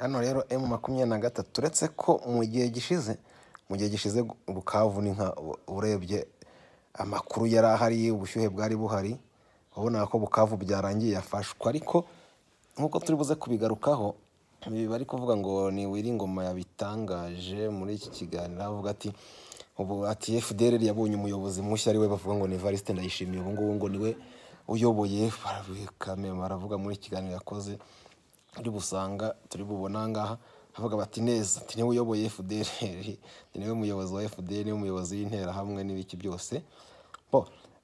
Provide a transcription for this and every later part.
hano rero M23 uretse ko mu gihe gishize Bukavu ni nka urebye amakuru yari ahari, ubushyuhe bwari buhari, ubona ko Bukavu byarangiye yafashwe, ariko nkuko turi buze kubigarukaho bari kuvuga ngo ni Wiringoma yabitangaje muri iki kiganiro, avuga ati ubu ati FDLR yabonye umuyobozi mushya ari we bavuga ngo ni Evariste Ndayishimiye, ubu ngubu ngo niwe uyoboye. Baravuga muri kiganiro yakoze uri busanga turi bubona ngaha, avuga bati neza ati niwe uyoboye FDLR, niwe muyobozi wa FDLR, niwe muyobozi w'intera hamwe n'ibiki byose.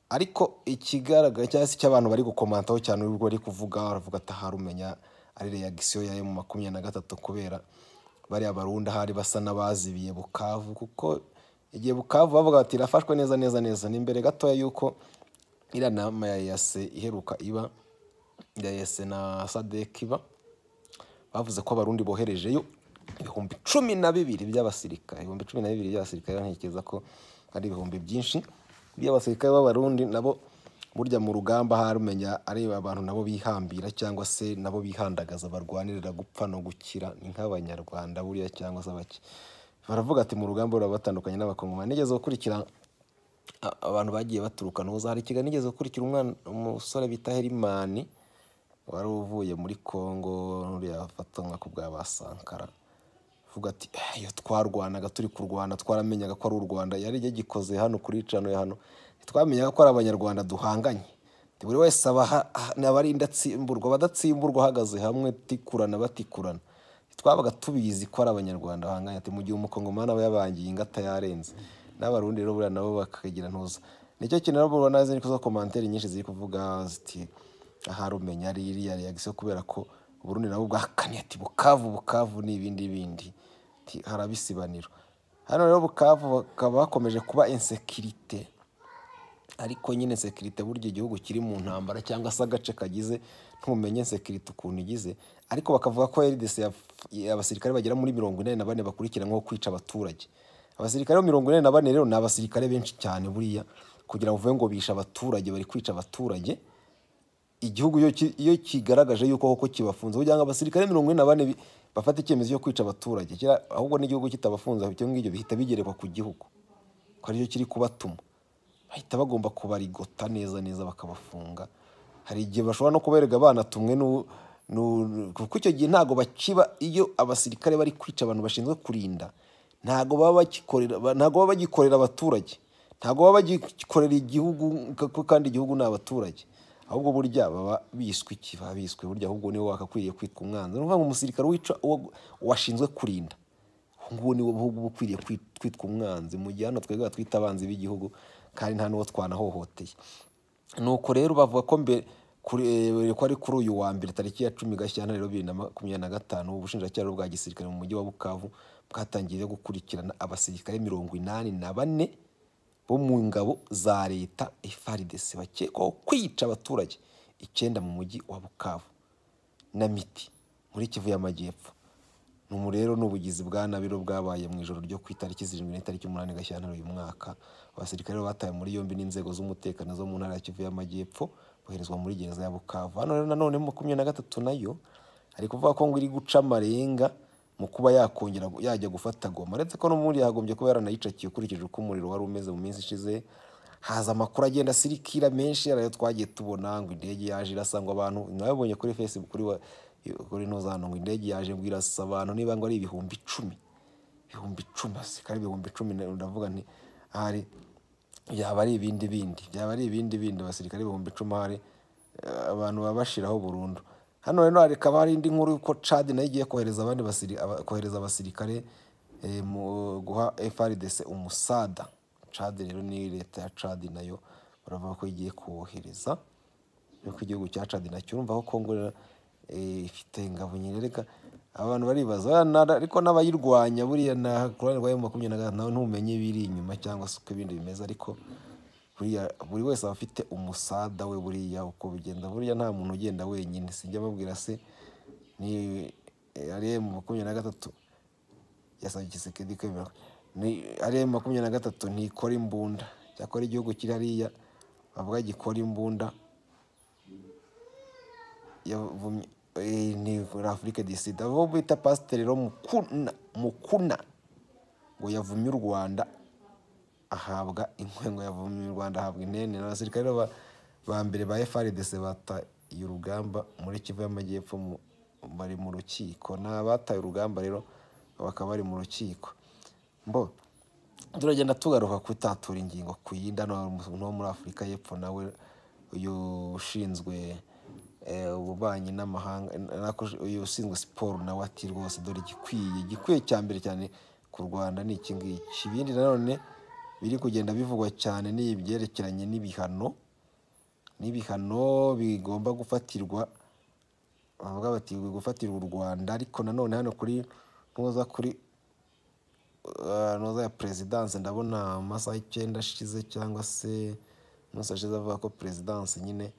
Ariko ikigaragara cyangwa se cy'abantu bari gukomantaho cyane ubwo ari kuvuga, aravuga ati harumenya ari reaction ya M23 kubera bari abarundi hari basa n'abazibiye Bukavu, kuko igihe Bukavu bavuga bati irafashwe neza ni imbere gatoya yuko ira nama ya EAC iheruka iba ya EAC na SADC iba, bavuze ko abarundi boherejeyo 12,000 by'abasirikare, 12,000 by'abasirikare. Ntekereza ko ari ibihumbi byinshi by'abasirikare b'abarundi, nabo burya mu rugamba harumenya ari abantu nabo bihambira cyangwa se nabo bihandagaza, barwanirira gupfa no gukira, ni nk'abanyarwanda buriya cyangwa se abaki. Baravuga ati mu rugamba batandukanye n'abakongomani. Nigeze gukurikira abantu bagiye baturuka n'uza, hari ikiganiro nigeze gukurikira umusore bita Herimani wari uvuye muri Kongo, uriya afatwa ku bwa Basankara, avuga ati iyo twarwanaga turi kurwana twaramenyaga ko ari u Rwanda yari yagikoze hano kuri cano ya hano, twamenyaga ko ari abanyarwanda duhanganye, buri wese abarinda atsimburwa badatsimburwa ahagaze hamwe batikurana. Twabaga tubizi ko ari abanyarwanda bahanganye, ati mu gihe umukongomani aba yabangiye ingata yarenze, n'abarundi rero buriya nabo bakagira ntuza. Nicyo kintu rero ubona ziri kuzo commentaire nyinshi ziri kuvuga ziti aharumenya ari iriya reaction kubera ko Burundi nabo bwakanye ati Bukavu n'ibindi harabisibaniro. Hano rero Bukavu bakaba bakomeje kuba insécurité, ariko nyine insécurité burya igihugu kiri mu ntambara cyangwa se agace kagize ntumenye insécurité ukuntu igize, ariko bakavuga ko RDC abasirikare bagera muri 44 bakurikiranyweho kwica abaturage. Abasirikare 44 rero ni abasirikare benshi cyane buriya, kugira ngo uvuge ngo bisha abaturage bari kwica abaturage. Igihugu iyo kigaragaje yuko koko kibafunze, kugira ngo abasirikare 44 bafata icyemezo cyo kwica abaturage, ahubwo n'igihugu kitabafunze icyo ngicyo bihita bigerekwa ku gihugu ko ariyo kiri kubatuma, bahita bagomba kubarigota neza bakabafunga. Hari igihe bashobora no kuberega abana tumwe kuko icyo gihe ntago bakiba, iyo abasirikare bari kwica abantu bashinzwe kurinda, ntago baba bagikorera abaturage, ntago baba bagikorera igihugu, kandi igihugu ni abaturage, ahubwo burya baba biswe burya, ahubwo niwe wakakwiriye kwitwa umwanzi. Nuvuga ngo umusirikare wica washinzwe kurinda, ahubwo niwe ukwiriye kwitwa umwanzi, mu gihe hano twebwe twita abanzi b'igihugu kandi nta nuwo twanahohoteye. Nuko rero bavuga ko ari kuri uyu wa mbere tariki ya 10 Gashyantare 2025 ubushinjacyaha bwa gisirikare mu mujyi wa Bukavu bwatangiye gukurikirana abasirikare 84 bo mu ngabo za leta FARDC bakekwaho kwica abaturage 9 mu mujyi wa Bukavu na Miti muri Kivu y'Amajyepfo. Rero n'ubugizi bwa nabiro bwabaye mu ijoro ryo ku itariki 7 n'itariki 8 Gashyantare uyu mwaka. Abasirikare bataye muri yombi n'inzego z'umutekano zo mu ntara ya Kivu y'Amajyepfo boherezwa muri gereza ya Bukavu. Hano rero nanone 23 nayo ari kuvuga ko ngo iri guca amarenga mu kuba yakongera yajya gufata Goma, uretse ko no muri yagombye kuba yaranayicakiye ukurikije uko umuriro wari umeze mu minsi ishize. Haza amakuru agenda sirikira menshi, arayo twagiye tubona ngo indege yaje irasangwa abantu, nabonye kuri Facebook kuri nozano ngo indege yaje ngo irasa abantu niba ngo ari 10,000 kandi 10,000 ndavuga nti hari byaba ari ibindi abasirikare 10,000 hari abantu babashiraho burundu. Hano rero hakaba hari indi nkuru ko Chad nayo igiye kohereza abasirikare mu guha FARDC umusada. Chad rero ni leta ya Chad nayo baravuga ko igiye kohereza, yuko igihugu cya Chad nacyo urumva ko Kongo ifite ingabo nyereka abantu baribaza, ariko n'abayirwanya buriya na kurane rwa M23 nawe ntumenye biri inyuma cyangwa se uko ibindi bimeze, ariko buri wese afite umusada we buriya uko bigenda. Buriya nta muntu ugenda wenyine, sinjya babwira se ni ari M23 yasabye Tshisekedi kwemera ni ari M23 ntikora imbunda, cyakora igihugu kiri hariya bavuga gikora imbunda ni muri Afurika du Sud, abo bita Pasiteri rero Mukuna ngo yavumye u Rwanda ahabwa inkwengo, yavumye u Rwanda ahabwa intene. Abasirikare ba mbere ba FARDC bataye urugamba muri Kivu y'Amajyepfo bari mu rukiko, n'abataye urugamba rero bakaba bari mu rukiko. Turagenda tugaruka kwitatura ingingo ku yindi. No muri Afurika y'Epfo nawe uyu ushinzwe ububanyi n'amahanga, uyu ushinzwe siporo nawe ati rwose dore igikwiye cya mbere cyane ku Rwanda ni iki ngiki. Ibindi nanone biri kugenda bivugwa cyane ni ibyerekeranye n'ibihano bigomba gufatirwa, bavuga bati gufatirwa u Rwanda. Ariko nanone hano kuri noza ya Perezidanse ndabona amasaha 9 ashize, cyangwa se umunsi ashize, avuga ko Perezidanse nyine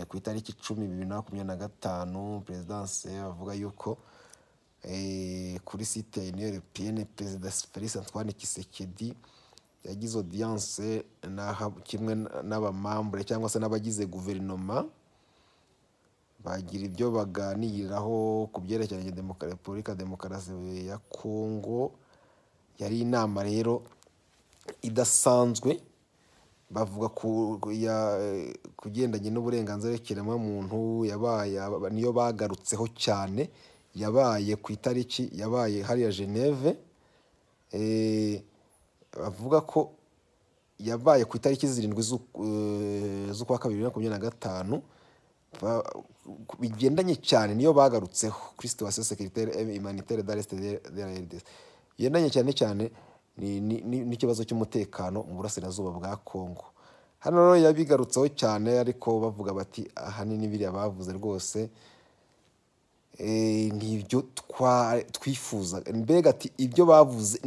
ku itariki 10/2025 Perezidanse avuga yuko kuri site ya Union Européenne Perezida Félix Antoine Tshisekedi yagize audience kimwe n'abamambure cyangwa se n'abagize guverinoma, bagira ibyo baganiraho ku byerekeranye Repubulika Demokarasi ya Kongo. Yari inama rero idasanzwe, bavuga kugendanye n'uburenganzira bw'ikiremwamuntu, niyo bagarutseho cyane, yabaye ku itariki, yabaye hariya Geneve. Bavuga ko yabaye ku itariki 7 z'ukwa 2025, bigendanye cyane niyo bagarutseho kuri situation sécuritaire et humanitaire dans l'est de la RDC, bigendanye cyane n'ikibazo cy'umutekano mu burasirazuba bwa Kongo. Hano rero yabigarutseho cyane, ariko bavuga bati ahanini biriya bavuze rwose n'ibyo twifuza. Mbega ati ibyo bavuze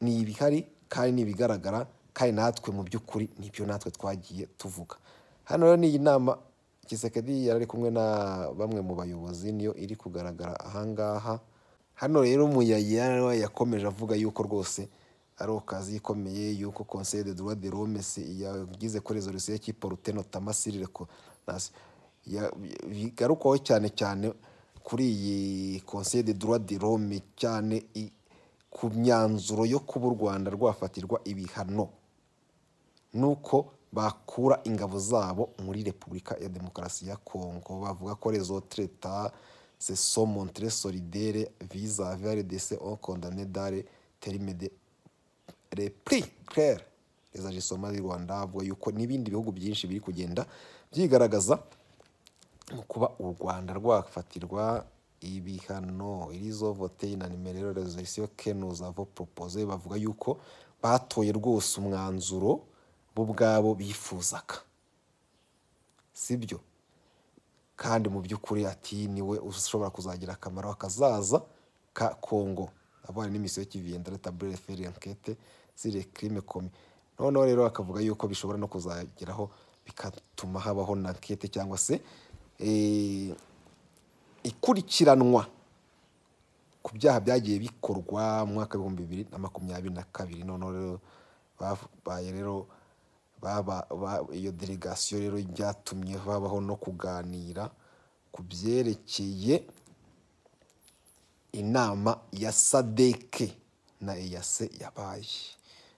ni ibihari, kandi nibigaragara, kandi natwe mu by'ukuri nibyo natwe twagiye tuvuga. Hano rero ni iyi nama Tshisekedi yari kumwe na bamwe mu bayobozi, niyo iri kugaragara ahangaha. Hano rero Muyaya yakomeje avuga yuko rwose ari okazi ikomeye, yuko Conseil des droits de l'homme yagize ko resolution y'Iporute notamment sur bigarukwaho cyane kuri iyi Conseil des droits de l'homme, cyane ku myanzuro yo kuba u Rwanda rwafatirwa ibihano nuko bakura ingabo zabo muri Repubulika ya Demokarasi ya Kongo. Bavuga ko les autres états se sont montrés solidaires vis-à-vis de RDC ont condamné dans les termes les plus clairs les agissements du Rwanda. Bavuga yuko n'ibindi bihugu byinshi biri kugenda byigaragaza mu kuba u Rwanda rwafatirwa ibihano. Ils ont voté unanimement la résolution que nous avons proposée. Bavuga yuko batoye rwose umwanzuro bo bwabo bifuzaga, sibyo? Kandi mu by'ukuri ati niwe ushobora kuzagira akamaro akazaza ka Kongo. Abana n'imisiyo qui viendra établir faire enquête sur les crimes commis. Noneho rero akavuga yuko bishobora no kuzageraho bikatuma habaho na enquête cyangwa se ikurikiranwa ku byaha byagiye bikorwa mu mwaka 2022. Noneho rero babaye rero iyo delegation rero byatumye babaho no kuganira ku byerekeye inama ya SADC na EAC yabaye.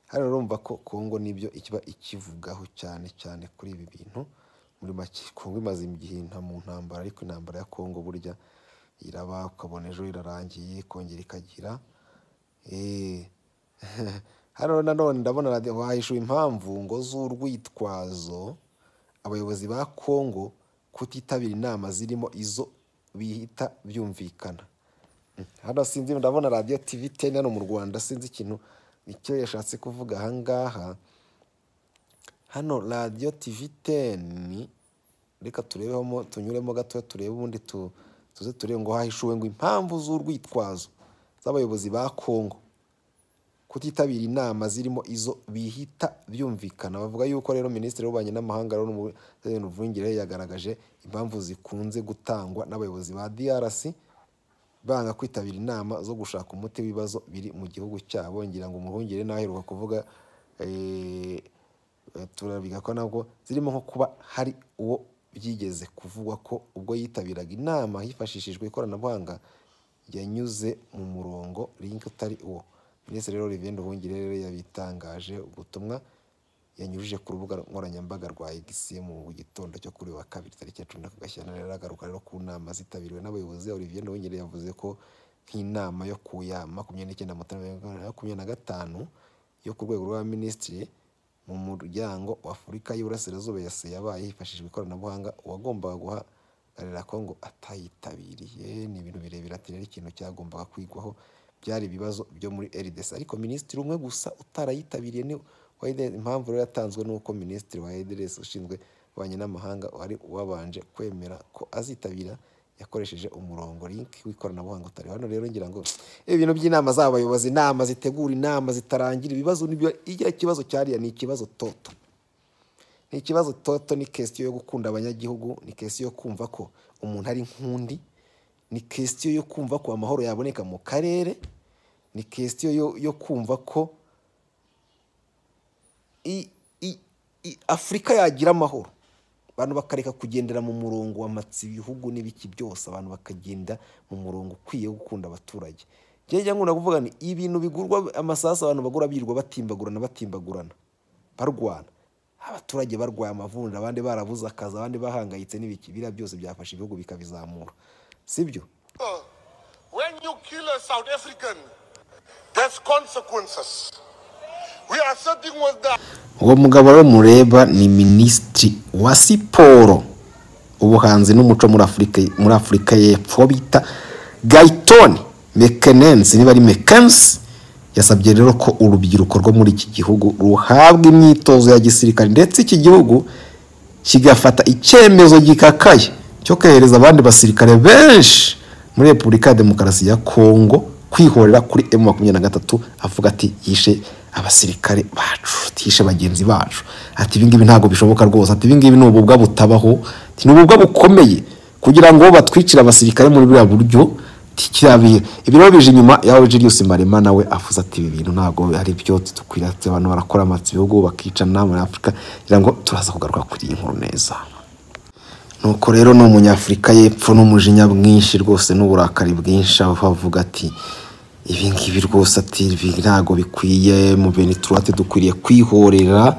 Hano urumva ko Kongo nibyo ikiba ikivugaho cyane kuri ibi bintu. Muri make Kongo imaze igihe mu ntambara, ariko intambara ya Kongo burya iraba ukabona ejo irarangiye kongera ikagira. Hano nanone ndabona radio wahishuye impamvu ngo z'urwitwazo abayobozi ba Kongo kutitabira inama zirimo izo bihita byumvikana. Hano sinzi, ndabona radio TV 10 hano mu Rwanda, sinzi ikintu icyo yashatse kuvuga ahangaha. Hano radio TV 10 reka turebemo, tunyuremo gato turebe, ubundi tuze turebe ngo hahishuwe ngo impamvu z'urwitwazo z'abayobozi ba Kongo kutitabira inama zirimo izo bihita byumvikana. Bavuga yuko rero Minisitiri w'Ububanyi n'Amahanga Ruvungire yagaragaje impamvu zikunze gutangwa n'abayobozi ba DRC banga kwitabira inama zo gushaka umuti w'ibibazo biri mu gihugu cyabo. Ngira ngo Muhungire naheruka kuvuga turabiga ko nabwo zirimo nko kuba hari uwo byigeze kuvugwa ko ubwo yitabiraga inama hifashishijwe ikoranabuhanga yanyuze mu murongo link utari uwo. Minisitiri rero Olivier Nduhungire rero yabitangaje ubutumwa yanyujije ku rubuga nkoranyambaga rwa X mu gitondo cyo kuri wa kabiri tariki ya 10 Gashyantare. Rero agaruka rero ku nama zitabiriwe n'abayobozi. Olivier Nduhungire yavuze ko nk'inama yo ku ya 29 Mutarama 2025 yo ku rwego rwa minisitiri mu muryango wa Afurika y'Uburasirazuba yabaye hifashishijwe ikoranabuhanga, uwagombaga guhagararira Kongo atayitabiriye. Ni ibintu birebire ati rero ikintu cyagombaga kwigwaho byari ibibazo byo muri RDC, ariko minisitiri umwe gusa utarayitabiriye ni impamvu rero yatanzwe nuko minisitiri wa RDC ushinzwe abanye n'amahanga wari wabanje kwemera ko azitabira yakoresheje umurongo link w'ikoranabuhanga utari hano. Rero ngira ngo ibintu by'inama z'abayobozi, inama zitegura, inama zitarangira, ibibazo nibyo. Igira kibazo cyariya ni ikibazo toto, ni ikibazo toto, ni question yo gukunda abanyagihugu, ni question yo kumva ko umuntu ari nkundi, ni question yo kumva ko amahoro yaboneka mu karere, ni question yo kumva ko Afrika yagira amahoro, abantu bakareka kugendera mu murongo w'amatsi ibihugu n'ibiki byose, abantu bakagenda mu murongo ukwiye gukunda abaturage. Njye ngo nakuvuga ni ibintu bigurwa amasasa, abantu bagura birwa batimbagurana barwana, abaturage barwaye amavunja, abandi barabuza akazi, abandi bahangayitse n'ibiki. Bira byose byafasha ibihugu bikabizamura, sibyo? When you kill a South African, there's consequences. We are sitting with that. Uwo mugabo rero mureba ni minisitiri wa siporo, ubuhanzi n'umuco muri Afurika y'Epfo bita Gayton Mekenensi, niba ari Mekensi. Yasabye rero ko urubyiruko rwo muri iki gihugu ruhabwa imyitozo ya gisirikare, ndetse iki gihugu kigafata icyemezo gikakaye cyo kohereza abandi basirikare benshi muri Repubulika ya Demokarasi ya Kongo kwihorera kuri M23. Avuga ati yishe abasirikare bacu, tishe bagenzi bacu. Ati ibingibi ntago bishoboka rwose, ati ibingibi ni ububwa butabaho, ni ububwa bukomeye kugira ngo batwicira abasirikare muri buriya buryo. Tikirabiye ibiro bije inyuma yawe Julius Marema nawe afuza ati ibi bintu ntago ari byo tukwira, abantu barakora amatsi bihugu bakicana muri Afrika. Kugira ngo turaza kugaruka kuri iyi nkuru neza. Nuko rero no umunyafrika y'Epfo n'umujinya mwinshi rwose n'uburakari bwinshi, avuga ati ibi ngibi rwose ati ibi ntago bikwiye, mu bintu turate dukwiriye kwihorera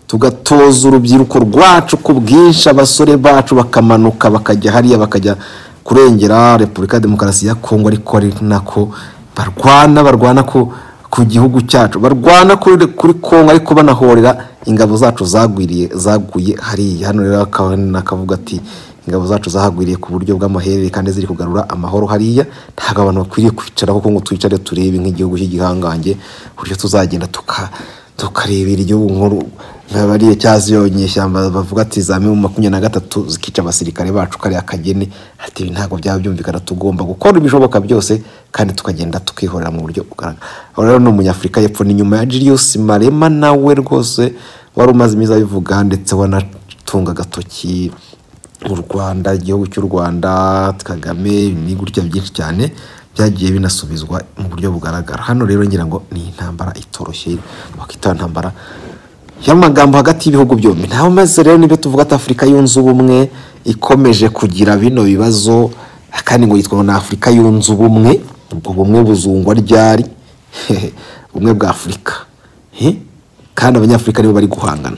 tugatoza urubyiruko rwacu ku bwinshi, abasore bacu bakamanuka bakajya hariya bakajya kurengera Repubulika ya Demokarasi ya Kongo, ariko ari nako barwana ku gihugu cyacu, barwana kuri Kongo, ariko banahorera ingabo zacu zaguye hariya. Hano rero akavuga ati ingabo zacu zahagwiriye ku buryo bw'amaherere kandi ziri kugarura amahoro hariya. Ntago abantu bakwiriye kwicara kuko ngo twicare turebe nk'igihugu cy'igihangange buryo tuzagenda tukarebera igihugu nkuru nk'abariye cyaziyonye ishyamba bavuga ati za 23 zikica abasirikare bacu kariya Kagene. Ati ntago byaba byumvikana, tugomba gukora ibishoboka byose kandi tukagenda tukihorera mu buryo bugaragara. Rero no umunyafrika y'Epfo ni nyuma ya Julius Marema nawe rwose wari umaze imiza bivuga, ndetse wanatunga gatoki mu Rwanda, igihugu cy'u Rwanda, Kagame, ni gutya byinshi cyane byagiye binasubizwa mu buryo bugaragara. Hano rero ngira ngo ni intambara itoroshye, bakita intambara y'amagambo hagati y'ibihugu byombi. Ntaho maze rero nibyo tuvuga ati Afurika yunze ubumwe ikomeje kugira bino bibazo, kandi ngo yitwa na Afurika yunze ubumwe. Ubwo bumwe buzungwa ryari? Ubumwe bwa Afurika, kandi abanyafrika nibo bari guhangana.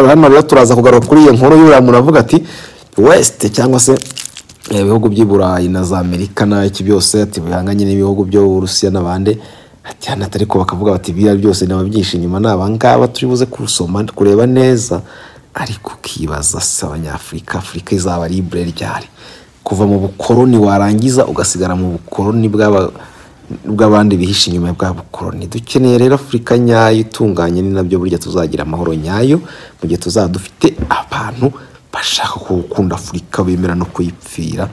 Hano rero turaza kugaruka kuri iyo nkuru y'uramura avuga ati West cyangwa se ibihugu by'Iburayi na za Amerika na iki byose ati bihanganye n'ibihugu byo Urusiya n'abande. Ati hano atariko bakavuga bati bira byose nababyinshi inyuma n'abangaba turi buze kurusoma kureba neza, ariko kibaza se abanyafrika, Afrika izaba libre ryari? Kuva mu bukoroni warangiza ugasigara mu bukoroni bw'abandi bihisha inyuma bwa bukoroni. Dukeneye rero Afrika nyayo itunganye, ni nabyo burya tuzagira amahoro nyayo mu gihe tuzadufite abantu bashaka gukunda Afrika bemera no kuyipfira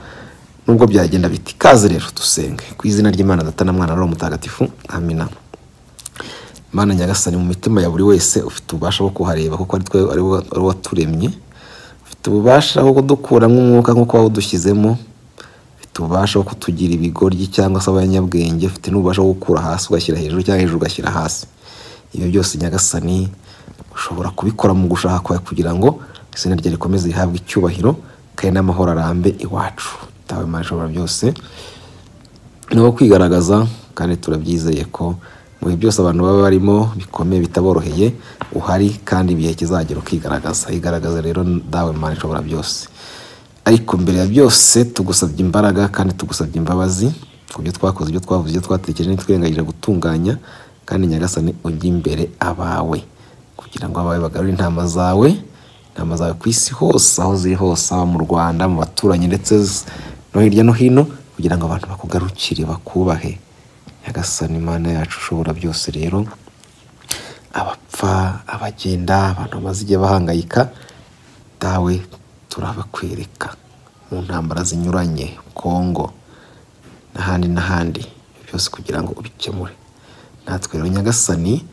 nubwo byagenda biti. Kaze rero dusenge ku izina ry'Imana Data na Mwana na Roho Mutagatifu, amina. Mana nyagasani, mu mitima ya buri wese ufite ububasha bwo kuhareba kuko ari waturemye, ufite ububasha bwo kudukuramo umwuka nk'uko wawudushyizemo, ufite ububasha bwo kutugira ibigoryi cyangwa se abanyabwenge, ufite n'ububasha bwo gukura hasi ugashyira hejuru cyangwa hejuru ugashyira hasi. Ibyo byose nyagasani ushobora kubikora mu gushaka kwawe kugira ngo izina rye rikomeze rihabwe icyubahiro kandi n'amahoro arambe iwacu. Dawe Mana ishobora byose ni wo kwigaragaza, kandi turabyizeye ko mu bihe byose abantu baba barimo bikomeye bitaboroheye uhari, kandi ibihe kizagera ukigaragaza. Igaragaza rero dawe Mana ishobora byose. Ariko mbere ya byose tugusabye imbaraga kandi tugusabye imbabazi ku byo twakoze, ibyo twavuze, ibyo twatekereje ntitwirengagije gutunganya, kandi Nyagasani ujye imbere abawe kugira ngo abawe bagarure intama zawe ku isi hose, aho ziri hose, haba mu Rwanda, mu baturanyi ndetse no hirya no hino, kugira ngo abantu bakugarukire bakubahe. Nyagasani Imana yacu ushobora byose rero, abapfa, abagenda, abantu bamaze igihe bahangayika, dawe turabakwereka mu ntambara zinyuranye, Kongo n'ahandi byose, kugira ngo ubikemure. Natwe rero Nyagasani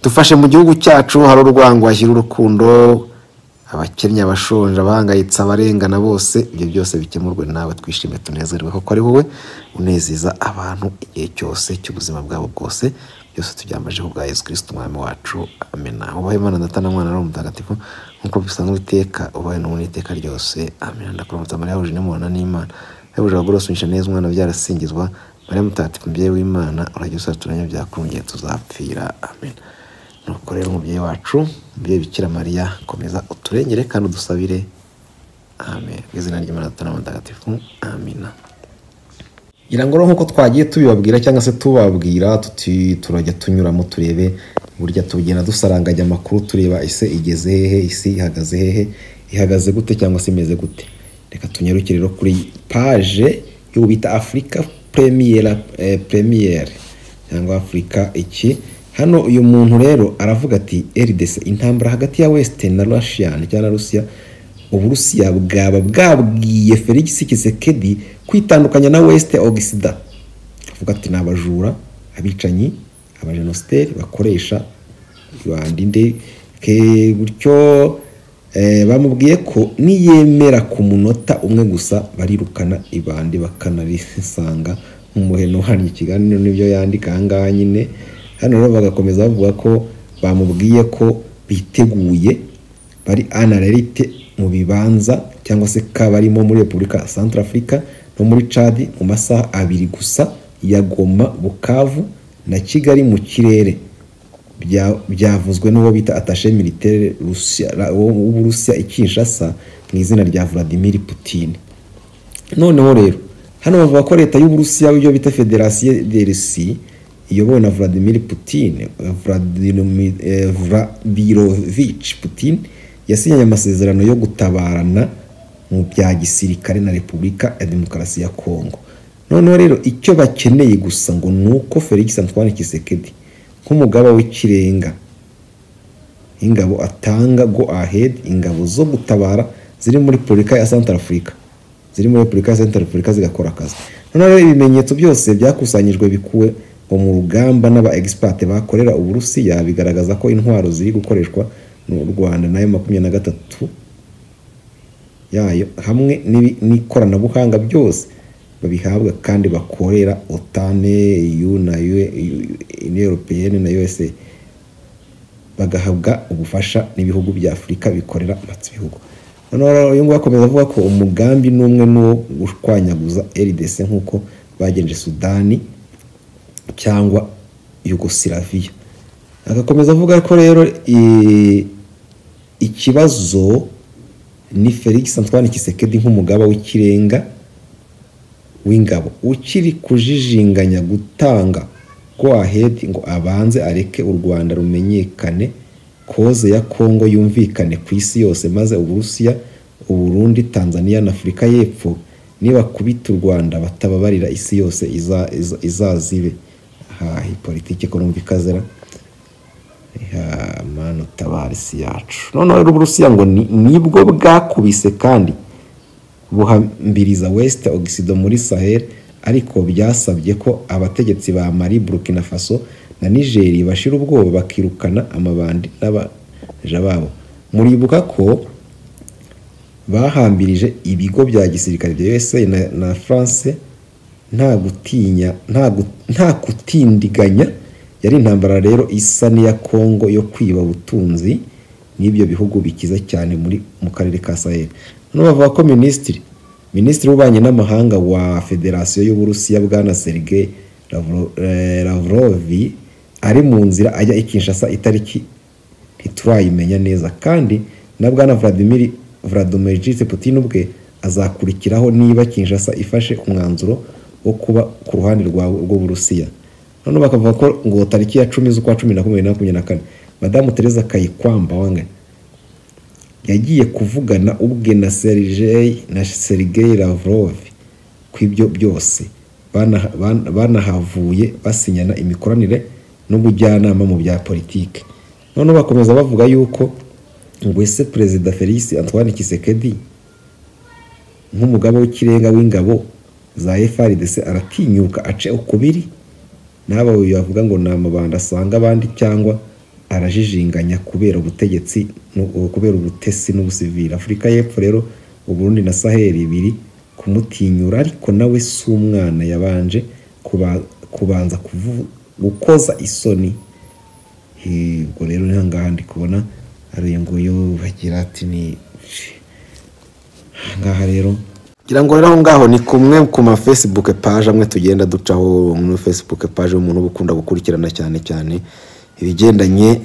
dufashe mu gihugu cyacu, hari urwango, hashyira urukundo, abakennye, abashonje, abahangayitse, abarengana bose, ibyo byose bikemurwe nawe. Twishime tunezerwe kuko ari wowe unezeza abantu igihe cyose cy'ubuzima bwabo bwose. Byose tubyambaje ku bwa Yesu Kristo umwami wacu, amen. Ubahe Imana Data na Mwana na Roho Mutagatifu nk'uko bisanzwe iteka, ubahe no mu iteka ryose, amen. Ndakuramutsa Mariya wuje n'umubana n'Imana, yabuje abagore bose neza, umwana byarasingizwa. Mariya Mutagatifu mubyeyi w'Imana, urajya usaturanya byakuru mu gihe tuzapfira, amen. Nuko rero umubyeyi wacu, umubyeyi Bikira Mariya, komeza uturengere kandi udusabire, amen. Mu izina ry'Imana Data na Mutagatifu, amen. Ngira ngo nk'uko twagiye tubibabwira cyangwa se tubabwira, turajya tunyuramo turebe burya tugenda dusaranganya amakuru, tureba ise igeze hehe, isi ihagaze hehe, ihagaze gute cyangwa se imeze gute. Reka tunyarukire rero kuri page yo bita Africa Premier cyangwa Africa iki. Hano uyu muntu rero aravuga ati RDC, intambara hagati ya West na Russia cyangwa Russia, Uburusiya bwaba bwabwiye Felix Tshisekedi kwitandukanya na West Occident. Avuga ati nabajura, abicanyi, abajenosideri bakoresha ibandinde ke gutyo. Bamubwiye ko niyemera ku munota umwe gusa barirukana ibandi bakanarisanga umuheno. Hari ikiganiro n'ibyo yandika ahangaha nyine. Hano rero bagakomeza bavuga ko bamubwiye ko biteguye, bari analyte mu bibanza cyangwa se kabarimo muri Repubulika Centrafrica no muri Chad mu masaha 2 gusa ya Goma, Bukavu na Kigali mu kirere. Byavuzwe n'uwo bita attaché militaire w'Uburusiya i Kinshasa mu izina rya Vladimir Putin. Noneho rero hano bavuga ko leta y'Uburusiya y'ibyo bita Federation de Russie iyobowe na Vladimir Putin, Vladimirovich Putin, yasinyanye amasezerano yo gutabarana mu bya gisirikare na Repubulika ya Demokarasi ya Kongo. Noneho rero icyo bakeneye gusa ngo nuko Felix Antoine Tshisekedi nk'umugaba w'ikirenga ingabo atanga go ahead ingabo zo gutabara ziri muri Repubulika ya Centrafrica, zigakora akazi. Noneho ibimenyetso byose byakusanyijwe bikuwe mu rugamba n'aba expert bakorera Uburusiya bigaragaza ko intwaro ziri gukoreshwa n'u Rwanda nayo 23 yayo hamwe n'ikoranabuhanga byose babihabwa kandi bakorera OTAN, EU na Union Européenne na USA, bagahabwa ubufasha n'ibihugu bya Afrika bikorera amatsi bihugu. Noneho uyu ngo akomeza avuga ko umugambi n'umwe no gushwanyaguza RDC nk'uko bagenje Sudani cyangwa Yugoslavia. Agakomeza avuga ko rero ikibazo ni Felix Antoine Tshisekedi nk'umugaba w'ikirenga w'ingabo ukiri kujijinganya gutanga go ahead ngo abanze areke u Rwanda rumenyekane, koze ya Kongo yumvikane ku isi yose, maze Uburusiya, Uburundi, Tanzania na Afrika y'Epfo niba kubita u Rwanda batababarira isi yose izazibe. Politiki ekonomika kazera mano tabarisi yacu. Noneho Uburusiya ngo nibwo bwakubise kandi buhambiriza West Occident muri Sahel, ariko byasabye ko abategetsi ba Mali, Burkina Faso na Nigeria bashira ubwoba bakirukana amabandi n'abaja babo. Muribuka ko bahambirije ibigo bya gisirikare bya USA na France nta gutinya nta kutindiganya. Yari intambara rero isa n'iya Kongo yo kwiba ubutunzi n'ibyo bihugu bikize cyane mu karere ka Sahel. None bavuga ko minisitiri w'ububanyi n'amahanga wa Federasiyo y'Uburusiya bwana Sergei Lavrov ari mu nzira ajya i Kinshasa, itariki ntiturayimenya neza, kandi na bwana Vladimir Putin ubwe azakurikiraho niba Kinshasa ifashe umwanzuro wo kuba ku ruhande rw'Uburusiya. None bakavuga ko ngo tariki ya 10 z'ukwa 10 2024 Madamu Teresa Kayikwamba Wanga yagiye kuvugana ubwe na Sergei Lavrov kw'ibyo byose banahavuye basinyana imikoranire n'ubujyanama mu bya politike. None bakomeza bavuga yuko ngo ese Perezida Felix Antoine Tshisekedi nk'umugabo w'ikirenga w'ingabo za FARDC aratinyuka ace ukubiri n'aba bavuga ngo na mabanda asanga abandi, cyangwa arajijinganya kubera ubutegetsi kubera ubutesi n'ubusivili. Afurika y'Epfo rero Uburundi na Sahel biri kumutinyura, ariko nawe si umwana yabanje kubanza gukoza isoni. Ubwo rero ntangaha ndi kubona ari nguyu bagira ati ni ngaha rero ngira ngo rero aho ngaho ni kumwe ku ma Facebook page amwe tugenda ducaho muri Facebook page umuntu ukunda gukurikirana cyane ibigendanye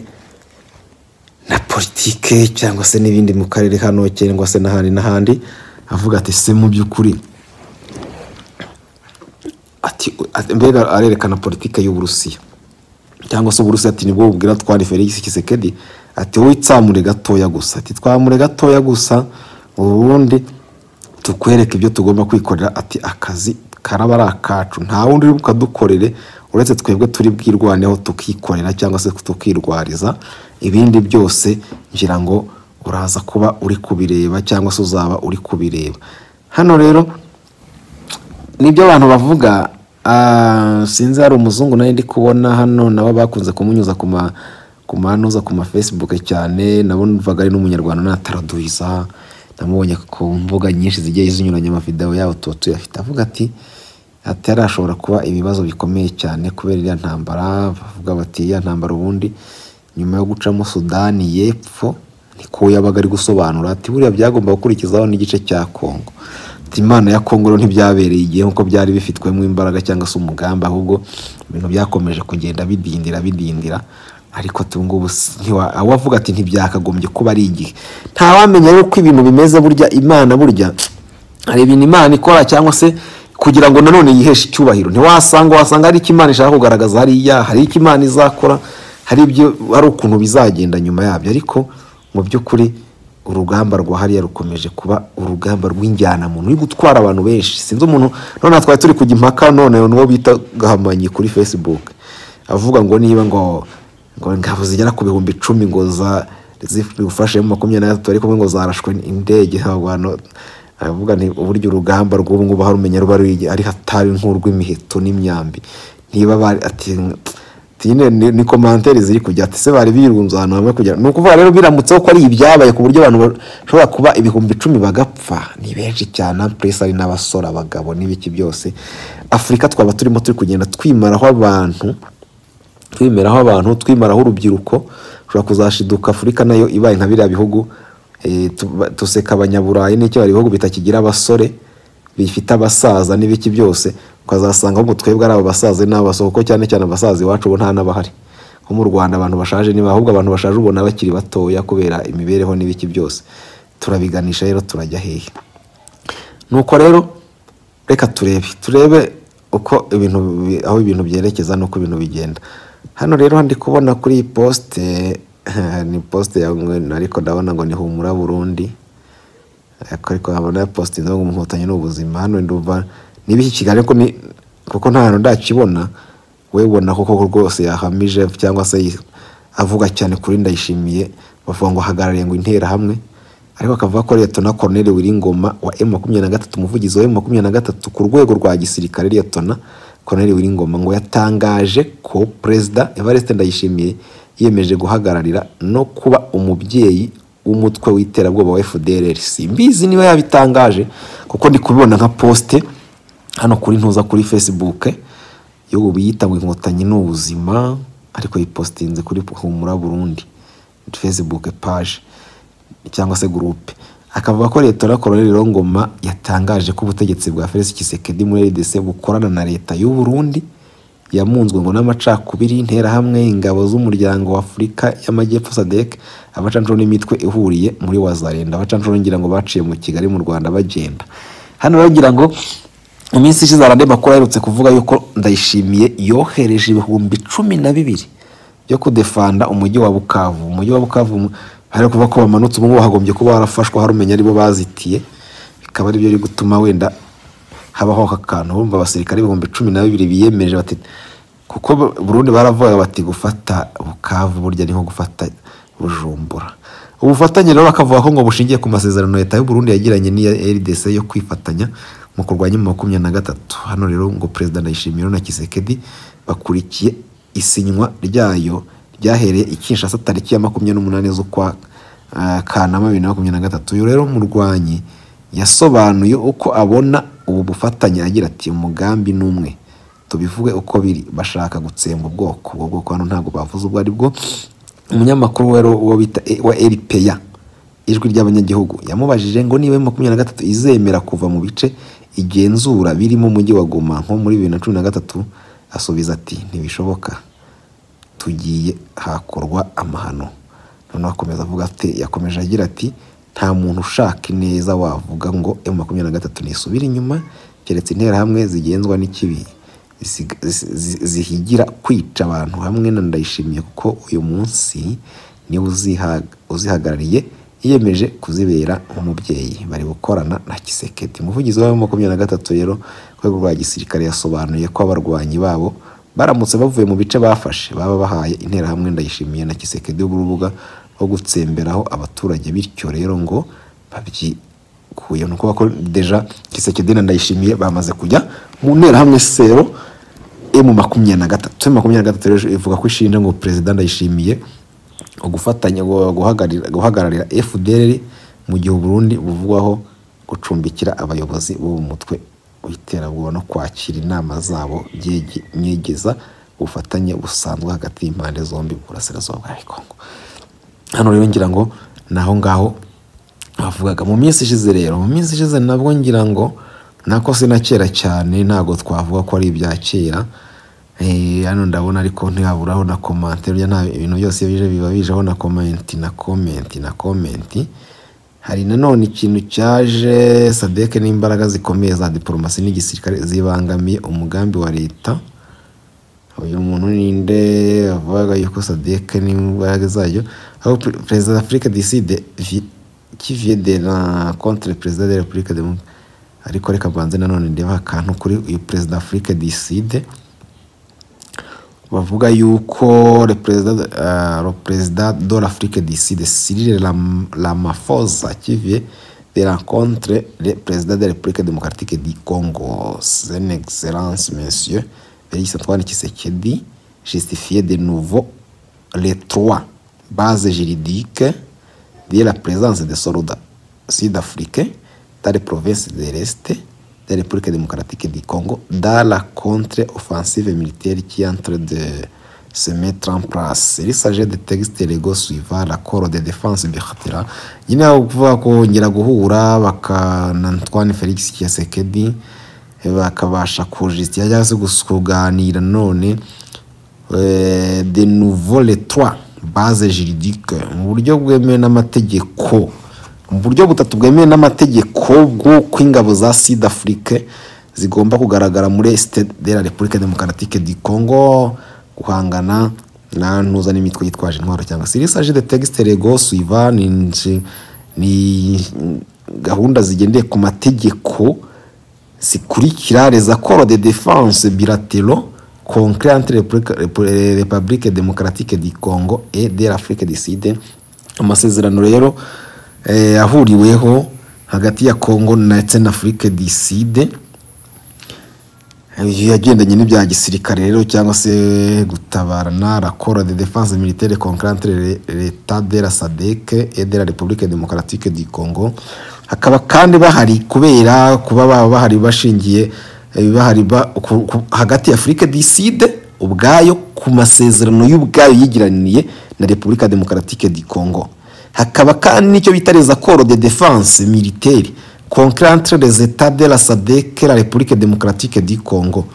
na politike cyangwa se n'ibindi mu karere hano cyangwa se n'ahandi avuga ati se mu by'ukuri ati mbega arerekana politike y'Uburusiya cyangwa se Uburusiya ati nibwo bubwira twari Felix Tshisekedi ati witsamure gatoya gusa, ati twamure gatoya gusa ubundi tukwereka ibyo tugomba kwikorera, ati akazi karaba ari akacu nta wundi uri bukadukorere uretse twebwe turi bwirwaneho tukikorera cyangwa se tukirwariza, ibindi byose ngira ngo uraza kuba uri kubireba cyangwa se uzaba uri kubireba. Hano rero nibyo abantu bavuga. Sinzi hari umuzungu nayo ndi kubona hano nabo bakunze kumunyuza ku ma Facebook cyane, nabo numvaga ari n'umunyarwanda nataraduhiza, namubonye ku mbuga nyinshi zigiye zinyuranye ama video yawo tuyafite, avuga ati arashobora kuba ibibazo bikomeye cyane kubera iriya ntambara. Bavuga bati iriya ntambara ubundi nyuma yo gucamo Sudani y'Epfo niko yabaga ari gusobanura, ati buriya byagomba gukurikizaho n'igice cya Kongo. Imana ya Kongo rero ntibyabereye igihe nkuko byari bifitwemo imbaraga cyangwa se umugamba, ahubwo ibintu byakomeje kugenda bidindira, ariko tungubu awavuga ati ntibyakagombye kuba ari igihe. Nta wamenya yuko ibintu bimeze burya Imana burya hari ibintu Imana ikora cyangwa se kugira ngo nanone yiheshe icyubahiro. Ntiwasanga ari Imana ishaka kugaragaza hari iki Imana izakora, hari ukuntu bizagenda nyuma yabyo, ariko mu by'ukuri urugamba rwa hariya rukomeje kuba urugamba rw'injyana muntu uri gutwara abantu benshi. Sinzi umuntu none twari turi kujya impaka, none n'uwo bita Gahamanyi kuri Facebook avuga ngo niba ngo ingabo zigera ku 10,000 ngo zifashe mu 23 ariko ngo zarashwe indege abantu. Avuga ni uburyo urugamba rw'ubu ngubu harumenya ruba ari hatari nk'urw'imiheto n'imyambi. Niba bari ati ni commentaire ziri kujya ati se bari birunza ahantu hamwe kugira no kuvuga rero biramutse ko ari ibyabaye ku buryo abantu bashobora kuba 10,000 bagapfa. Ni benshi cyane, press ari n'abasora abagabo n'ibiki byose. Afrika twaba turimo turi kugenda twimaraho abantu, twimaraho urubyiruko. Ushobora kuzashiduka Afrika nayo ibaye nka biriya bihugu tuseka abanyaburayi n'icyo bari bihugu bitakigira abasore bifite abasaza n'ibiki byose, ukazasanga ngo twebwe ari abasaza n'abasoko cyane abasaza iwacu bo nta nabahari. Nko mu Rwanda abantu bashaje niba ahubwo abantu bashaje ubona bakiri batoya kubera imibereho n'ibiki byose. Turabiganisha rero turajya hehe? Nuko rero reka turebe uko aho ibintu byerekeza nuko ibintu bigenda. Hano rero ndi kubona kuri post ni post ya ariko ndabona ngo ni Humura Burundi, ariko nkabona post ngo umuhotanye n'ubuzima. Hano ndumva nibi Kigali ko ni kuko nta hantu ndakibona, we ubona koko rwose yahamije cyangwa se avuga cyane kuri Ndayishimiye, bavuga ngo hagarariye ngo intera hamwe, ariko akavuga ko Liyetona Colonel Wiringoma wa M23 umuvugizi wa M23 ku rwego rwa gisirikare. Liyetona Colonel Wiringoma ngo yatangaje ko President Evariste Ndayishimiye yiyemeje guhagararira no kuba umubyeyi w'umutwe w'iterabwoba wa FDLR. Simbizi niba yabitangaje kuko ndi kubibona nka poste hano kuri ntuza kuri Facebook yo biyita ngo Inkotanyi n'ubuzima, ariko yipostinze kuri Humura Burundi Facebook page. cyangwa se groupe. Akavuga ko Leta Colonel Ngoma yatangaje ko ubutegetsi bwa Felix Tshisekedi muri RDC bukorana na leta y'u Burundi yamunzwe ngo n'amacakubiri, intera hamwe, ingabo z'umuryango wa Afurika y'Amajyepfo SADC, abacanshuro n'imitwe ihuriye muri Wazalenda. Abacanshuro ngira ngo baciye mu Kigali mu Rwanda bagenda. Hano bagira ngo mu minsi ishize arande makuru aherutse kuvuga yuko Ndayishimiye yohereje ibihumbi 12 byo kudefanda umujyi wa Bukavu. Umujyi wa Bukavu hari kuva ko bamanutse ubu hagombye kuba barafashwa harumenya aribo bazitiye, bikaba ari byo biri gutuma wenda habaho akantu. Urumva abasirikare ibihumbi 12 biyemeje bati, kuko Burundi baravuga bati gufata Bukavu burya niho gufata Bujumbura. Ubufatanye rero bakavuga ko ngo bushingiye ku masezerano Leta y'u Burundi yagiranye n'iya RDC yo kwifatanya mu kurwanya 23. Hano rero ngo President Ndayishimiye na Tshisekedi bakurikiye isinywa ryayo ryahereye i Kinshasa tariki ya 28 z'ukwa Kanama 2023. Uyu rero murwanyi yasobanuye uko abona ubu bufatanye, agira ati umugambi n'umwe, tubivuge uko biri, bashaka gutsemba ubwo hano ntago bavuze ubwo ari bwo. Umunyamakuru rero uwo bita wa RPA ijwi ry'abanyagihugu yamubajije ngo niba 23 izemera kuva mu bice igenzura birimo umujyi wa Goma nko muri 2013, asubiza ati ntibishoboka, tugiye hakorwa amahano. None akomeza avuga ati, yakomeje agira ati nta muntu ushaka neza wavuga ngo M23 nisubira inyuma, keretse intera hamwe zigenzwa n'ikibi zihigira kwica abantu hamwe na Ndayishimiye, kuko uyu munsi ni uzihagarariye yiyemeje kuzibera umubyeyi. Bari gukorana na Tshisekedi. Umuvugizi wa M23 rero kwego rwa gisirikare yasobanuye ko abarwanyi babo baramutse bavuye mu bice bafashe baba bahaye intera hamwe Ndayishimiye na Tshisekedi urubuga rwo gutsemberaho abaturage, bityo rero ngo babyikuye nuko bako deja Tshisekedi na Ndayishimiye bamaze kujya mu ntera hamwe sero M23 rero ivuga ko ishinja ngo President Ndayishimiye gufatanya guhagararira FDLR mu gihe Burundi buvugwaho gucumbikira abayobozi bo mu mutwe w'iterabwoba no kwakira inama zabo nyegeza ubufatanye busanzwe hagati y'impande zombi burasirazuba bwa Kongo. Hano rero ngira ngo naho ngaho bavugaga mu minsi ishize. Rero mu minsi ishize nabwo ngira ngo nako sina kera cyane, ntago twavuga ko ari ibya kera. Hano ndabona ariko ntiyaburaho na commentaire, nta ibintu byose bije biba bijeho na comment. Hari nanone ikintu cyaje SADC n'imbaraga zikomeye za diplomasi n'igisirikare zibangamiye umugambi wa leta. Uyu muntu ninde avuga yuko SADC n'imbaraga zayo aho President d'Afrique décide qui vient de la contre le président de la République de ariko reka banze nanone ndeba akantu kuri uyu President d'Afrique décide bavuga yuko le président de l'Afrique d'ici de Cyril Ramaphosa qui vient de rencontrer le président de la République démocratique du Congo, son excellence monsieur Félix Antoine Tshisekedi, justifié de nouveau les 3 bases juridiques de la présence des soldats sud-africains dans les provinces de l'Est de la République démocratique du Congo dans la contre-offensive militaire qui est en train de se mettre en place. Il s'agit de textes légaux suivant l'accord de défense bilatéral. Nyine ukuvuga ko ngira guhura bakana Antoine Félix Tshisekedi bakabasha kujistia cyangwa se kuganira none de nouveau les 3 bases juridiques mu buryo bwemewe n'amategeko, mu buryo butatu bwemewe n'amategeko bw'uko ingabo za Sud-Afrique zigomba kugaragara muri Est de la République démocratique du Congo guhangana na ntuza n'imitwe yitwaje intwaro cyangwa se. Il s'agit de textes légaux suivant ni gahunda zigendeye ku mategeko zikurikira les accords de défense bilatéraux concrets entre la République démocratique du Congo et de l'Afrique du Sud. Amasezerano rero ahuriweho hagati ya Congo ndetse na Afrique du Sud yagendanye n'ibya gisirikare rero cyangwa se gutabarana, l'accord de défense militaire concret entre l'État de la SADC et de la République démocratique du Congo. Hakaba kandi bahari kubera kuba bahari bashingiye bahari hagati ya Afrique du Sud ubwayo ku masezerano y'ubwayo yigiraniye na République démocratique du Congo, hakaba kandi n'icyo bita les accords de défense militaire concret entre les états de la SADC et la République démocratique du Congo.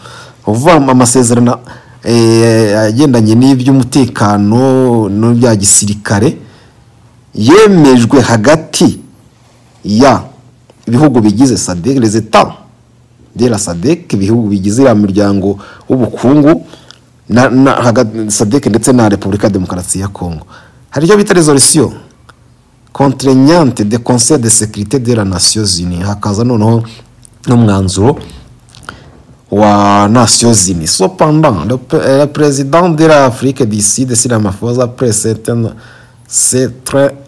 Uvuga amasezerano agendanye n'iby'umutekano n'ibya gisirikare yemejwe hagati ya ibihugu bigize SADC, les états de la SADC, ibihugu bigize imiryango w'ubukungu na SADC ndetse na Repubulika ya Demokarasi ya Congo. Hari icyo bita résolution contraignante de Conseil de sécurité de la Nations Unies, hakaza noneho n'umwanzuro wa Nations Unies. Cependant, le président de l'Afrique du Sud, Cyril Ramaphosa, après s'être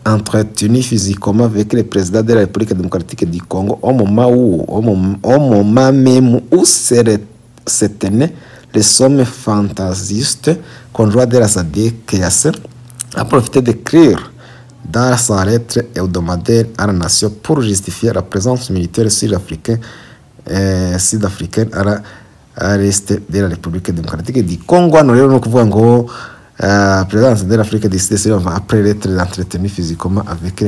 entretenu physiquement avec le président de la République démocratique du Congo au moment même où se tenait les sommets fantaisistes conjoints de la SADC, a profité d'écrire dans sa lettre hebdomadaire à la nation pour justifier la présence militaire sud-africaine à l'est de la République démocratique du Congo. Hano rero no kuvuga ngo présidence de l'Afrique du Sud après l'être entretenu physiquement avec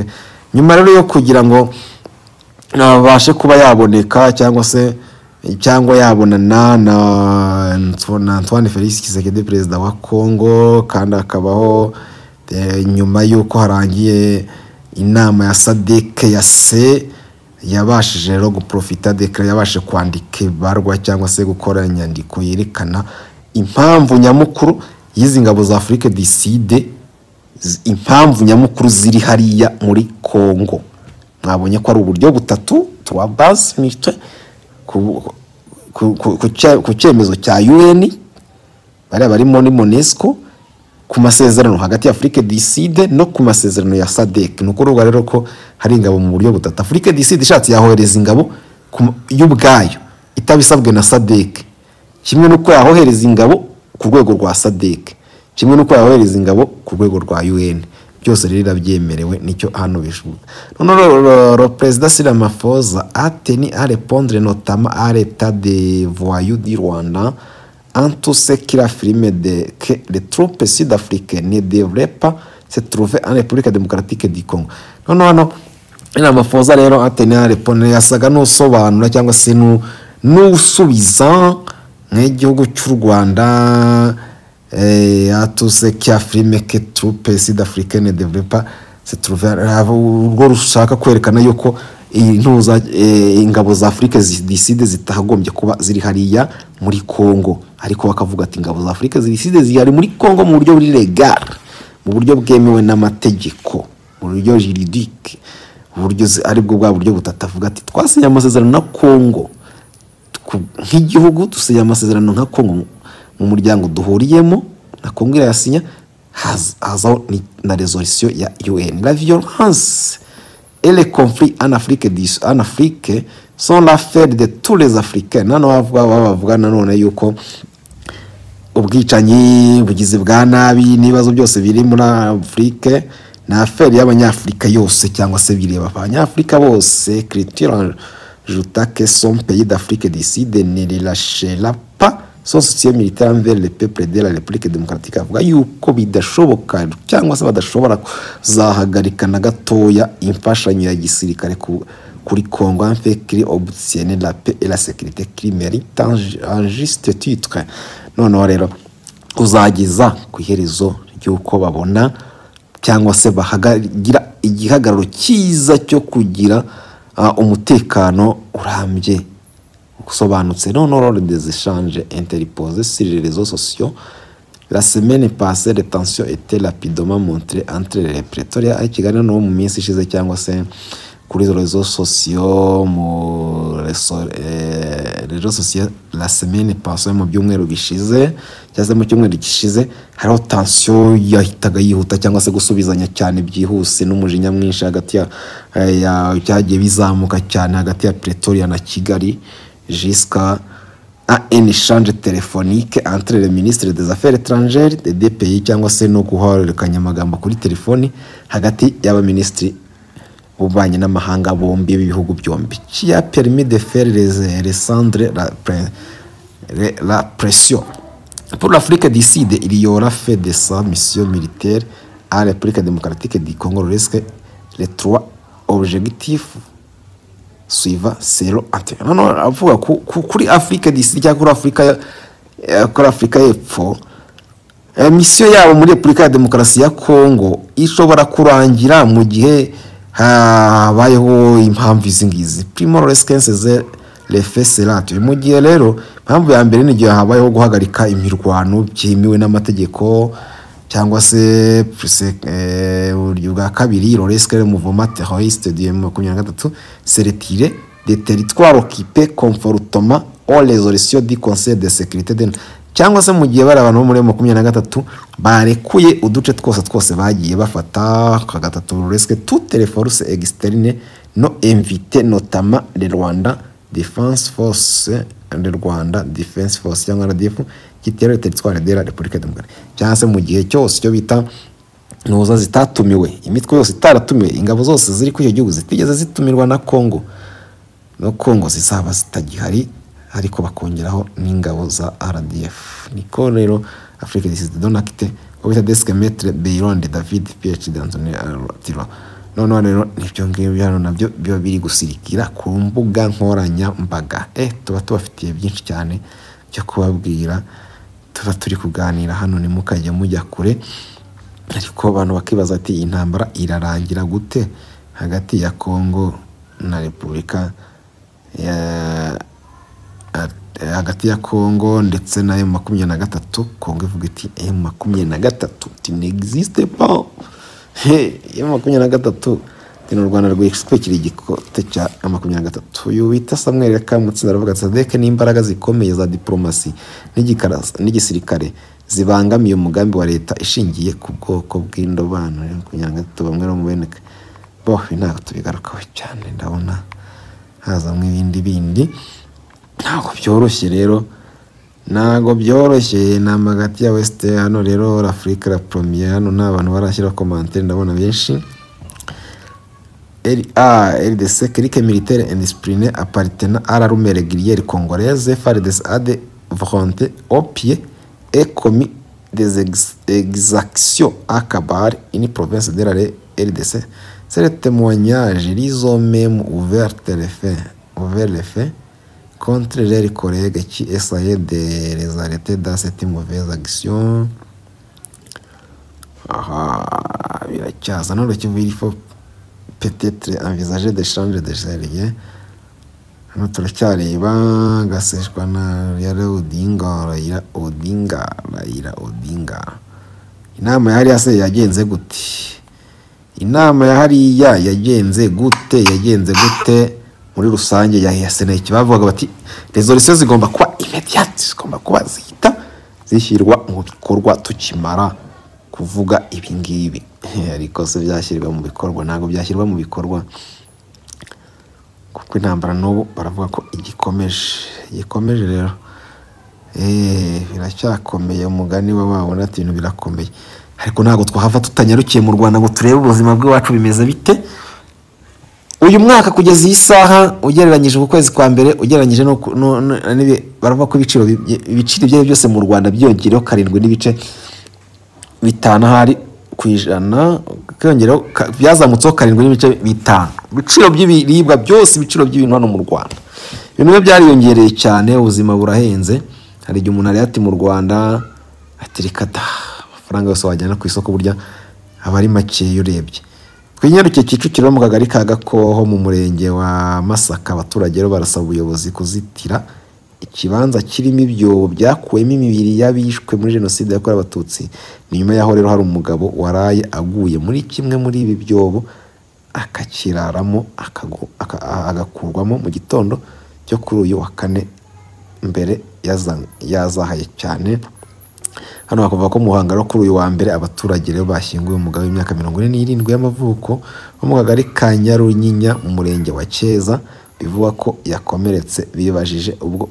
nyuma rero yo kugira ngo abashe kuba yaboneka cyangwa yabonana na Antoine Félix Tshisekedi, perezida wa Congo, kandi akabaho nyuma yuko harangiye inama ya SADC yabashije rero guprofita dekra, yabashe kwandika ibarwa cyangwa se gukora inyandiko yerekana impamvu nyamukuru y'izi ngabo za Afrique du Sud, impamvu nyamukuru ziri hariya muri Congo. Mwabonye ko ari uburyo butatu trois bases militaires ku cyemezo cya UN bari barimo ni MONUSCO, ku masezerano hagati ya Afrique du Sud no ku masezerano ya SADC. Nuko rero ko hari ingabo mu buryo butatu. Afrique du Sud ishatse yahohereza ingabo y'ubwayo itabisabwe na SADC, kimwe nuko yahohereza ingabo ku rwego rwa SADC, kimwe nuko yahohereza ingabo ku rwego rwa UN. Byose rero byemerewe, nicyo hano bishuka. None le président Cyril Ramaphosa a tenu à répondre notamment à l'état des voyous du Rwanda en tout ce qu'il affirme que les troupes sud-africaines ne devraient pas se trouver en République démocratique du Congo. Hano Ramaphosa rero a tenu à répondre, yasaga n'usobanura cyangwa se n'usubiza nk'igihugu cy'u Rwanda à tout ce qui affirme que les troupes sud-africaines ne devraient pas se trouver. Urwo rushaka kwerekana yuko ingabo za Afrique du Sud zitagombye kuba ziri hariya muri Congo, ariko bakavuga ati ingabo za Afrique du Sud ziri muri Congo mu buryo buri legal, mu buryo bwemewe n'amategeko, mu buryo juridique, mu buryo ari bwo bwa buryo butatavuga ati twasinya amasezerano na Congo nk'igihugu, dusinya amasezerano nka Congo mu muryango duhuriyemo na Congo irasinya, hazaho na résolution ya UN. La violence et les conflits en Afrique sont l'affaire de tous les Africains. Nano bavuga nanone yuko ubwicanyi bugize bwa nabi n'ibibazo byose biri muri Afrique na affaire y'abanyafrika yose, cyangwa se bireba abanyafrika bose. Critique ajouta que son pays d'Afrique du Sud ne relâchera pas son soutien militaire envers le peuple de la République démocratique. Avuga yuko bidashoboka cyangwa se badashobora kuzahagarika na gatoya imfashanyo ya gisirikare kuri Congo, en fait qu'il obtienne la paix et la sécurité qu'il mérite en juste titre. None rero uzagiza ku iherezo ry'uko babona cyangwa se bahagira igihagararo cyiza cyo kugira umutekano urambye usobanutse. Lors des échanges interposés sur les réseaux sociaux la semaine passée, les tensions étaient rapidement montrées entre les Pretoria et Kigali. No mu minsi ishize cyangwa se kuri réseaux sociaux, réseaux sociaux la semaine passée, mu byumweru bishize cyangwa mu cyumweru gishize, hariho tension yahitaga yihuta cyangwa se gusubizanya cyane byihuse n'umujinya mwinshi hagati ya cyagiye bizamuka cyane hagati ya Pretoria na Kigali, jusqu'à un échange téléphonique entre les ministres des Affaires étrangères des deux pays, cyangwa se no guhorerekanya amagambo kuri telefoni hagati y'abaministri b'ububanyi n'amahanga bombi b'ibihugu byombi, qui a permis de faire descendre la pression. Pour l'Afrique du Sud, il y aura fait de sa mission militaire à la République démocratique du Congo risque les 3 objectifs suivants selon non avuga kuri Afrique d'ici cyangwa kuri Afrika y'Epfo mission yabo muri République ya Demokarasi ya Congo ishobora kurangira mu gihe habayeho impamvu izingizi primero resquences les faits selatu mu gihe rero impamvu ya mbere ni gihe habayeho guhagarika imirwano byimiwe n'amategeko cyangwa se uburyo bwa kabiri risque le mouvement terroriste du M23 se retirer des territoires occupés conformément aux résolutions du Conseil de sécurité cyangwa se mu gihe bari abantu bo muri 23 barekuye uduce twose bagiye bafata kagatatu risque toutes les forces externes non invitées notamment le Rwanda Defense Force cyangwa RDF kitera le territoire de la République démocratique cyangwa se mu gihe cyose cyo bita noza zitatumiwe imitwe yose itaratumiwe ingabo zose ziri ku gihugu zitigeze zitumirwa na Congo zizaba zitagihari ariko bakongeraho n'ingabo za RDF niko rero Afrique du Sud donacte obita desk maître Beyronde David PhD Anthony Tiro none rero nibyo ngibyo hano nabyo byo biri gusirikira ku mbuga nkoranya mbaga tuba tubafitiye byinshi cyane cyo kubabwira tuba turi kuganira hano ni mukajya mujya kure ariko abantu bakibaza ati intambara irarangira gute hagati ya Congo na Repubulika hagati ya Congo ndetse na M23 Congo ivuga iti M23 n'existe pas M23 tino Rwanda rw'expekira igikote cya M23 uyu wita Samuel Kamutsinda aravuga Sadek n'imbaraga zikomeye za diplomasi n'igisirikare zibangamiye umugambi wa leta ishingiye ku bwoko bw'indobano M23 bamwe no mubeneka bo ntago tubigarukaho cyane ndabona hazamwe ibindi ntago byoroshye rero nago byoroshye namagati ya West hano rero l'Afrique la première hano n'abantu barashyira commentaire ndabona benshi RDC crique militaire indiscipliné appartenant à la l'armée régulière congolaise FARDC a des volontés au pied et commis des exactions à Kabar, une province de la RDC. C'est le témoignage, ils ont même ouvert les faits contre leurs collègues qui essayaient de les arrêter dans cette mauvaise action. Il faut peut-être envisager de changer de sérieux. Hano turacyareba gaseshwa na Raila Odinga. Inama yari yase yagenze gute? Inama yahari yagenze gute muri rusange ya Senate bavuga bati resolution zigomba kuba immediate, zigomba kuba zihita zishyirwa mu bikorwa tukimara kuvuga ibingibi. Ariko se byashyirwa mu bikorwa ntago byashyirwa mu bikorwa kuko intambara n'ubu baravuga ko igikomeje rero biracyakomeye umugani wababona ati ibintu birakomeye ariko ntago twahava tutanyarukiye mu Rwanda ngo turebe ubuzima bwacu bimeze bite uyu mwaka kugeza iyi saha ugereranyije ku kwezi kwa mbere ugereranyije no baravuga ko ibiciro bye byose mu Rwanda byongereho 7 n'ibice bitanu hari kwijana kongeraho byazamutseho 7 n'ibice bitanu ibiciro by'ibiribwa byose ibiciro by'ibintu hano mu Rwanda ibintu byariyongereye cyane ubuzima burahenze hari igihe umuntu ari ati mu Rwanda atirikata amafaranga yose wajyana ku isoko burya abari make yurebye twinyaruke Kicukiro mu kagari ka Gakoho mu murenge wa Masaka abaturage rero barasaba ubuyobozi kuzitira ikibanza kirimo ibyobo byakuwemo imibiri y'abishwe muri jenoside yakorewe abatutsi nyuma yaho rero hari umugabo waraye aguye muri kimwe muri ibi byobo akakiraramo agakurwamo mu gitondo cyo kuri uyu wa kane mbere yazahaye cyane hano bakuvuga ko Muhanga kuri uyu wa mbere abaturage rero bashyinguye umugabo w'imyaka 47 y'amavuko wo mu kagari ka Nyarunyinya mu murenge wa Cyeza bivuga ko yakomeretse bibajije ubwo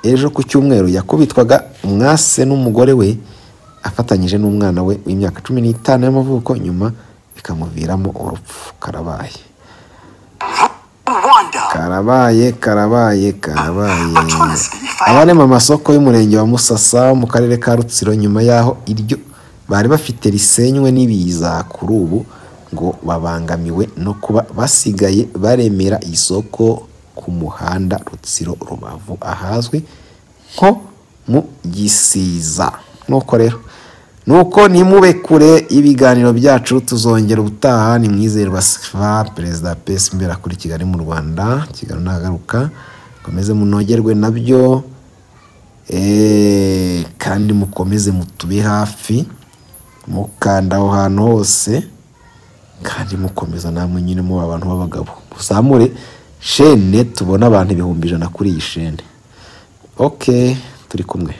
ejo ku cyumweru yakubitwaga umwase n'umugore we afatanyije n'umwana we w'imyaka 15 y'amavuko nyuma bikamuviramo urupfu karabaye abarema amasoko y'umurenge wa Musasa mu karere ka Rutsiro nyuma yaho iryo bari bafite risenywe n'ibiza kuri ubu ngo babangamiwe no kuba basigaye baremera isoko ku muhanda Rutsiro Rubavu ahazwi nko mu Gisiza. Nuko rero nuko nimube kure ibiganiro byacu, tuzongera ubutaha. Ni Mwizerwa Sifa, perezida PS mbera kuri Kigali mu Rwanda. Kigali nagaruka, komeze munogerwe nabyo, kandi mukomeze mutube hafi, mukanda aho hantu hose, kandi mukomeza namwe nyine mu abantu b'abagabo musamure shene tubona abantu 100,000 kuri iyi shene. Okay, turi kumwe.